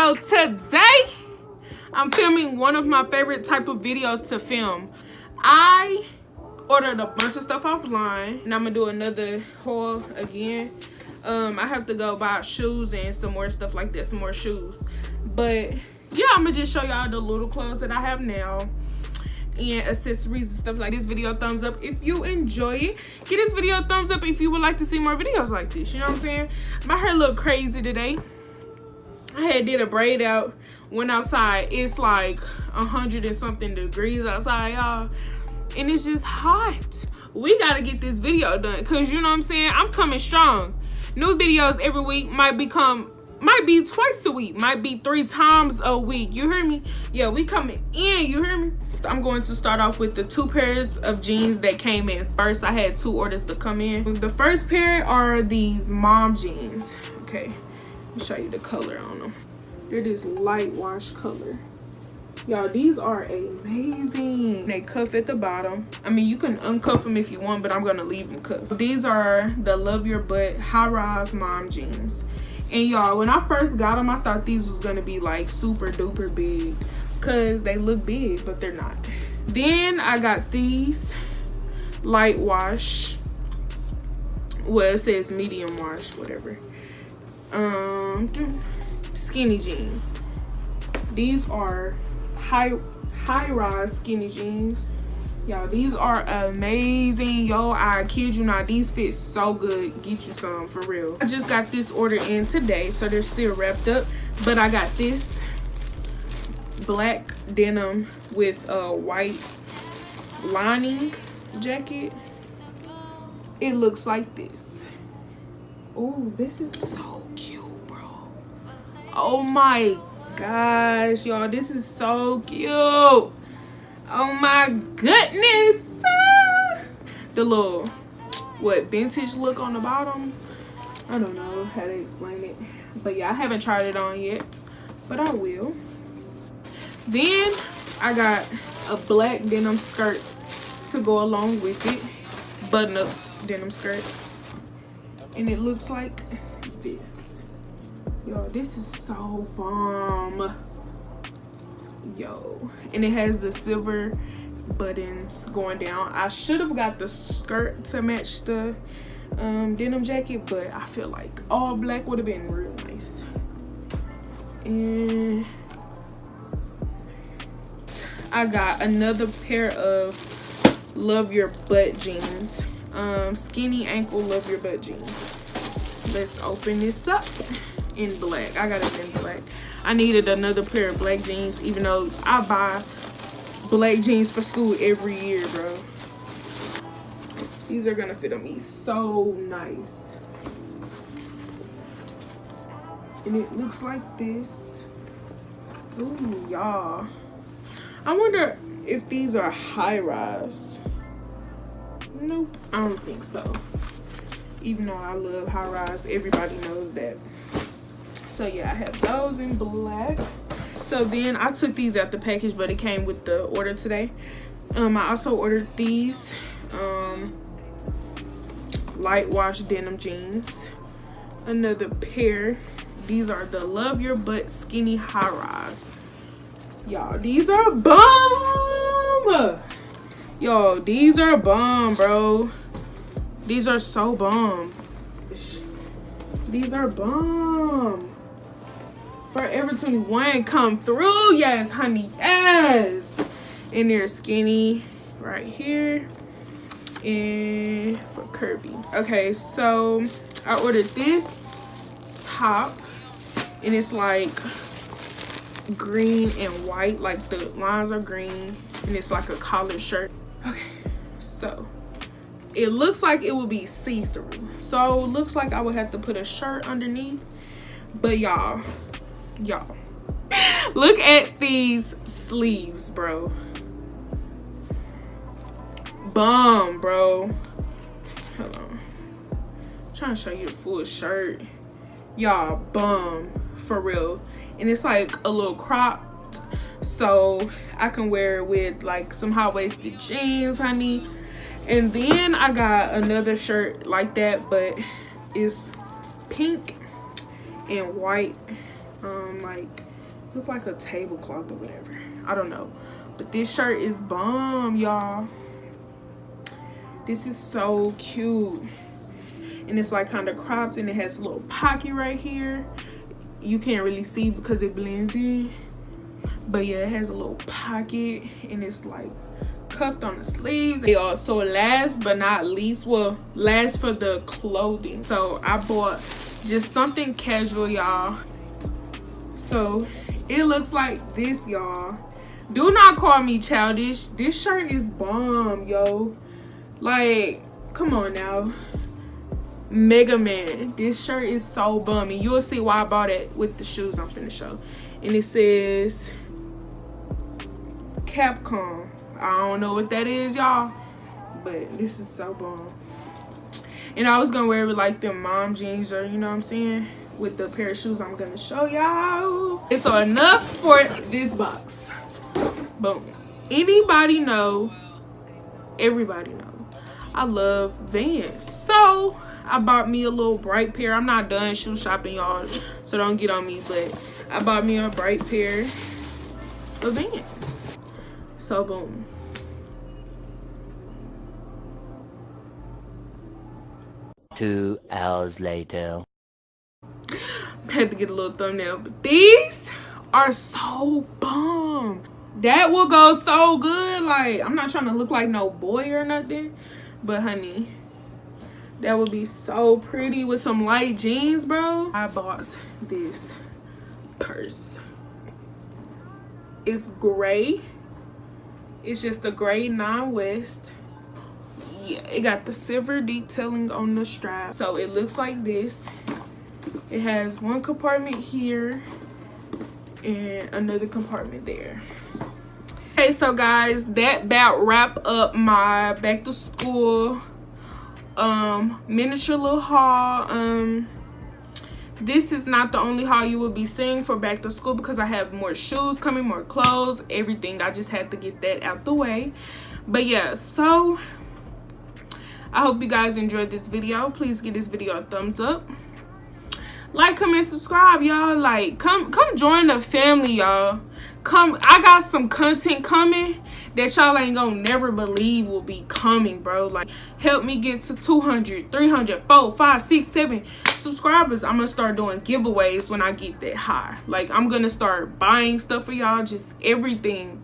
So today I'm filming one of my favorite type of videos to film. I ordered a bunch of stuff offline and I'm gonna do another haul again. I have to go buy shoes and some more stuff like that, some more shoes. But yeah, I'm gonna just show y'all the little clothes that I have now and accessories and stuff like this. Video thumbs up if you enjoy it. Give this video a thumbs up if you would like to see more videos like this. You know what I'm saying? My hair look crazy today. I had did a braid out, went outside. It's like 100 and something degrees outside, y'all, and it's just hot. We gotta get this video done, cause you know what I'm saying, I'm coming strong. New videos every week, might be twice a week, might be 3 times a week. You hear me? Yeah, we coming in. You hear me? I'm going to start off with the 2 pairs of jeans that came in first. I had 2 orders to come in. The first pair are these mom jeans. Okay, let me show you the color on them. They're this light wash color. Y'all, these are amazing. They cuff at the bottom. I mean, you can uncuff them if you want, but I'm gonna leave them cuffed. These are the Love Your Butt high-rise mom jeans. And y'all, when I first got them, I thought these was gonna be like super duper big, cause they look big, but they're not. Then I got these light wash. Well, it says medium wash, whatever. Skinny jeans. These are high-rise skinny jeans. Y'all, these are amazing. Yo, I kid you not, these fit so good. Get you some for real. I just got this order in today, so they're still wrapped up, but I got this black denim with a white lining jacket. It looks like this. Oh, this is so cute, bro. Oh my gosh, y'all, this is so cute. Oh my goodness. The little vintage look on the bottom. I don't know how to explain it, but yeah, I haven't tried it on yet, but I will. Then I got a black denim skirt to go along with it, button up denim skirt, and it looks like this. Yo, this is so bomb. Yo, and it has the silver buttons going down. I should have got the skirt to match the denim jacket, but I feel like all black would have been real nice. And I got another pair of Love Your Butt jeans, skinny ankle Love Your Butt jeans. Let's open this up in black. I got it in black. I needed another pair of black jeans, even though I buy black jeans for school every year, bro. These are gonna fit on me so nice. And it looks like this. Ooh, y'all. I wonder if these are high rise. Nope, I don't think so. Even though I love high rise, everybody knows that. So yeah, I have those in black. So then I took these out the package, but it came with the order today. I also ordered these light wash denim jeans. Another pair. These are the Love Your Butt skinny high rise. Y'all, these are bomb. Yo, these are bomb, bro. These are so bomb. These are bomb. Forever 21 come through. Yes, honey, yes. And they're skinny right here and for curvy. Okay, so I ordered this top, and it's like green and white, like the lines are green, and it's like a collared shirt. Okay, so it looks like it will be see-through, so it looks like I would have to put a shirt underneath. But y'all, look at these sleeves, bro. Bomb, bro. Hold on, I'm trying to show you the full shirt. Y'all, bomb for real. And it's like a little cropped, so I can wear it with like some high-waisted jeans, honey. And then I got another shirt like that, but it's pink and white, like look like a tablecloth or whatever. I don't know. But this shirt is bomb, y'all. This is so cute. And it's like kind of cropped, and it has a little pocket right here. You can't really see because it blends in. But yeah, it has a little pocket, and it's like cuffed on the sleeves. They also last but not least, well, last for the clothing. So I bought just something casual, y'all. So it looks like this, y'all. Do not call me childish. This shirt is bomb, yo. Like, come on now. Mega Man, this shirt is so bummy. You'll see why I bought it with the shoes I'm finna show. And it says Capcom. I don't know what that is, y'all, but this is so bomb. And I was gonna wear it with like them mom jeans, or you know what I'm saying, with the pair of shoes I'm gonna show y'all. And so enough for this box. Boom. Anybody know, everybody know, I love Vans. So I bought me a little bright pair. I'm not done shoe shopping, y'all, so don't get on me, but I bought me a bright pair of Vans. So boom. Two hours later. Had to get a little thumbnail, but these are so bomb. That will go so good. Like, I'm not trying to look like no boy or nothing, but honey, that would be so pretty with some light jeans, bro. I bought this purse. It's gray. It's just a gray non-west. Yeah, it got the silver detailing on the strap. So it looks like this. It has one compartment here and another compartment there. Okay, so guys, that about wrap up my back to school miniature little haul. This is not the only haul you will be seeing for back to school, because I have more shoes coming, more clothes, everything. I just had to get that out the way. But yeah, so I hope you guys enjoyed this video. Please give this video a thumbs up. Like, comment, subscribe, y'all. Like, come join the family, y'all. Come, I got some content coming that y'all ain't gonna never believe will be coming, bro. Like, help me get to 200, 300, 4, 5, 6, 7 subscribers. I'm gonna start doing giveaways when I get that high. Like, I'm gonna start buying stuff for y'all, just everything